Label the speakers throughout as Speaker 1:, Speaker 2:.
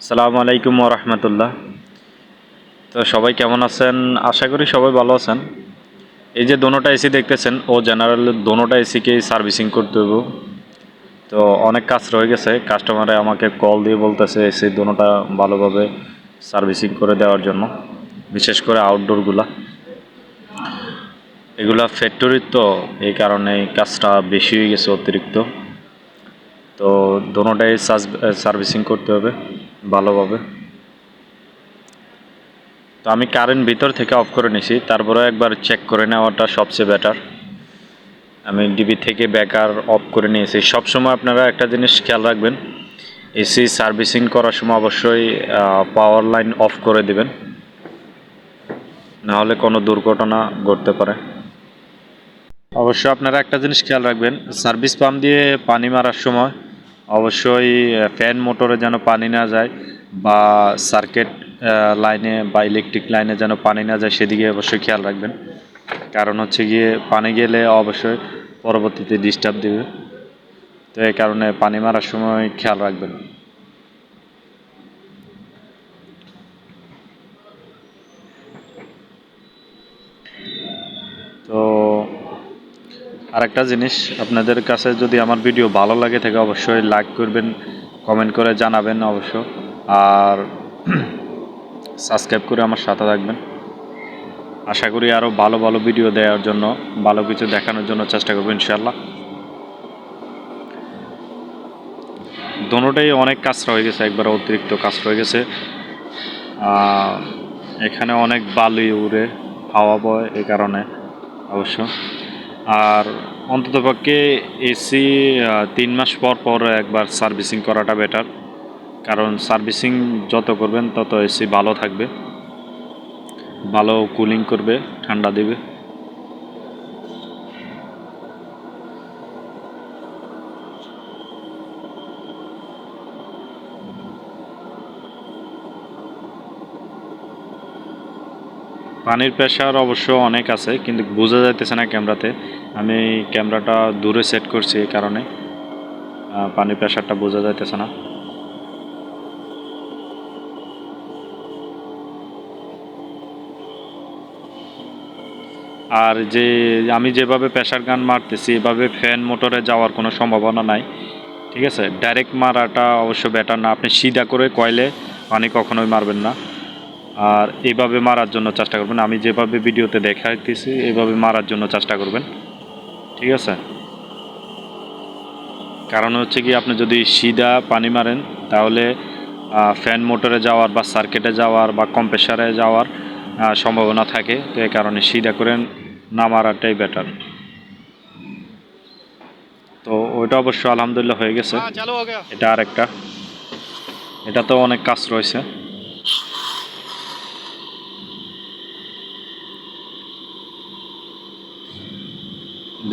Speaker 1: আসসালামু আলাইকুম ওয়া রাহমাতুল্লাহ। তো সবাই কেমন আছেন? আশা করি সবাই ভালো আছেন। এই যে দোনোটা এসি দেখতেছেন ও জেনারেল দোনোটা এসিকেই সার্ভিসিং করতে হবে। তো অনেক কাজ রয়ে গেছে, কাস্টমারে আমাকে কল দিয়ে বলতেছে এসি দোনোটা ভালোভাবে সার্ভিসিং করে দেওয়ার জন্য, বিশেষ করে আউটডোরগুলা। এগুলা ফ্যাক্টরির, তো এই কারণে কাজটা বেশি হয়ে গেছে অতিরিক্ত। তো দোনোটাই সার্ভিসিং করতে হবে ভালোভাবে। তো আমি কারেন্ট ভিতর থেকে অফ করে নিছি, তারপরেও একবার চেক করে নেওয়াটা সবচেয়ে বেটার। আমি ডিবি থেকে ব্যাকার অফ করে নিয়েছি। সবসময় আপনারা একটা জিনিস খেয়াল রাখবেন, এসি সার্ভিসিং করার সময় অবশ্যই পাওয়ার লাইন অফ করে দিবেন, নাহলে কোনো দুর্ঘটনা ঘটতে পারে। অবশ্যই আপনারা একটা জিনিস খেয়াল রাখবেন, সার্ভিস পাম্প দিয়ে পানি মারার সময় অবশ্যই ফ্যান মোটরে যেন পানি না যায়, বা সার্কিট লাইনে বা ইলেকট্রিক লাইনে যেন পানি না যায়, সেদিকে অবশ্যই খেয়াল রাখবেন। কারণ হচ্ছে গিয়ে পানি গেলে অবশ্যই পরবর্তীতে ডিস্টার্ব দেবে। তো এই কারণে পানি মারার সময় খেয়াল রাখবেন। তো আরেকটা জিনিস, আপনাদের কাছে যদি আমার ভিডিও ভালো লাগে থাকে অবশ্যই লাইক করবেন, কমেন্ট করে জানাবেন অবশ্য, আর সাবস্ক্রাইব করে আমার সাথে থাকবেন। আশা করি আরও ভালো ভালো ভিডিও দেওয়ার জন্য, ভালো কিছু দেখানোর জন্য চেষ্টা করবো ইনশাআল্লাহ। দোনোটাই অনেক কাজ রয়ে গেছে, একবার অতিরিক্ত কাজ রয়ে গেছে। এখানে অনেক বালি উড়ে, হাওয়া বয়, এই কারণে অবশ্য। আর অন্ততপক্ষে এসি 3 মাস পর পর একবার সার্ভিসিং করাটা বেটার, কারণ সার্ভিসিং যত করবেন তত এসি ভালো থাকবে, ভালো কুলিং করবে, ঠান্ডা দেবে। পানির প্রেশার অবশ্য অনেক আছে, কিন্তু বোঝা যাইতেছে না ক্যামেরাতে। আমি ক্যামেরাটা দূরে সেট করছি, এই কারণে পানির প্রেশারটা বোঝা যাইতেছে না। আর যে আমি যেভাবে প্রেশার গান মারতেছি, এভাবে ফ্যান মোটরে যাওয়ার কোনো সম্ভাবনা নাই, ঠিক আছে? ডাইরেক্ট মারাটা অবশ্য বেটার না। আপনি সিধা করে কয়েলে পানি কখনোই মারবেন না, আর এইভাবে মারার জন্য চেষ্টা করবেন। আমি যেভাবে ভিডিওতে দেখাইতেছি এইভাবে মারার জন্য চেষ্টা করবেন, ঠিক আছে? কারণ হচ্ছে কি, আপনি যদি সিধা পানি মারেন তাহলে ফ্যান মোটরে যাওয়ার বা সার্কিটে যাওয়ার বা কম্প্রেসারে যাওয়ার সম্ভাবনা থাকে। তো এই কারণে সিধা করে না মারাটাই বেটার। তো ওইটা অবশ্য আলহামদুলিল্লাহ হয়ে গেছে। এটা আরেকটা, এটা তো অনেক কাজ রয়েছে।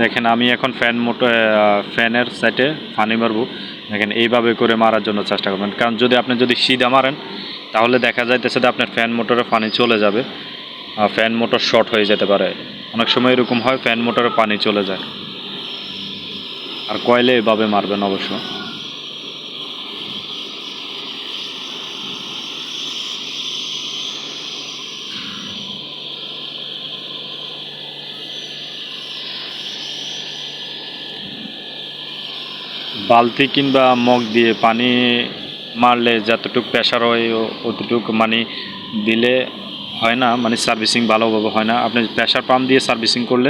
Speaker 1: দেখেন আমি এখন ফ্যানের সাইডে পানি মারবো। দেখেন এইভাবে করে মারার জন্য চেষ্টা করবেন, কারণ আপনি যদি সিধা মারেন তাহলে দেখা যাইতেছে যে আপনার ফ্যান মোটরে পানি চলে যাবে, ফ্যান মোটর শর্ট হয়ে যেতে পারে। অনেক সময় এরকম হয়, ফ্যান মোটরে পানি চলে যায়। আর কয়েলে এভাবে মারবেন অবশ্য। বালতি কিংবা মগ দিয়ে পানি মারলে যতটুকু প্রেশার হয় অতটুকু মানে দিলে হয় না, মানে সার্ভিসিং ভালোভাবে হয় না। আপনি প্রেশার পাম্প দিয়ে সার্ভিসিং করলে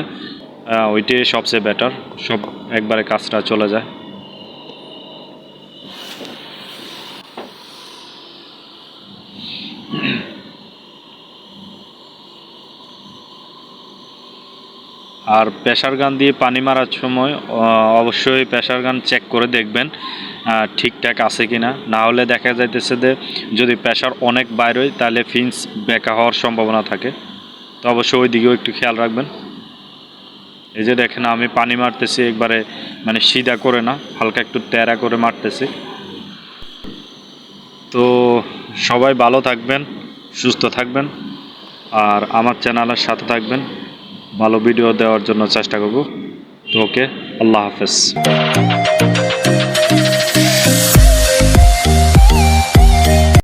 Speaker 1: ওইটাই সবচেয়ে বেটার, সব একবারে কাজটা চলে যায়। আর প্রেশার গান দিয়ে পানি মারার সময় অবশ্যই প্রেশার গান চেক করে দেখবেন ঠিকঠাক আছে কি না। না হলে দেখা যাইতেছে যে যদি প্রেশার অনেক বাইরে হয় তাহলে ফিন্স বেঁকা হওয়ার সম্ভাবনা থাকে। তো অবশ্যই ওই দিকেও একটু খেয়াল রাখবেন। এই যে দেখেন আমি পানি মারতেছি একবারে, মানে সিধা করে না, হালকা একটু তেরা করে মারতেছি। তো সবাই ভালো থাকবেন, সুস্থ থাকবেন, আর আমার চ্যানেলের সাথে থাকবেন। ভালো ভিডিও দেওয়ার জন্য চেষ্টা করব। তো ওকে, আল্লাহ হাফেজ।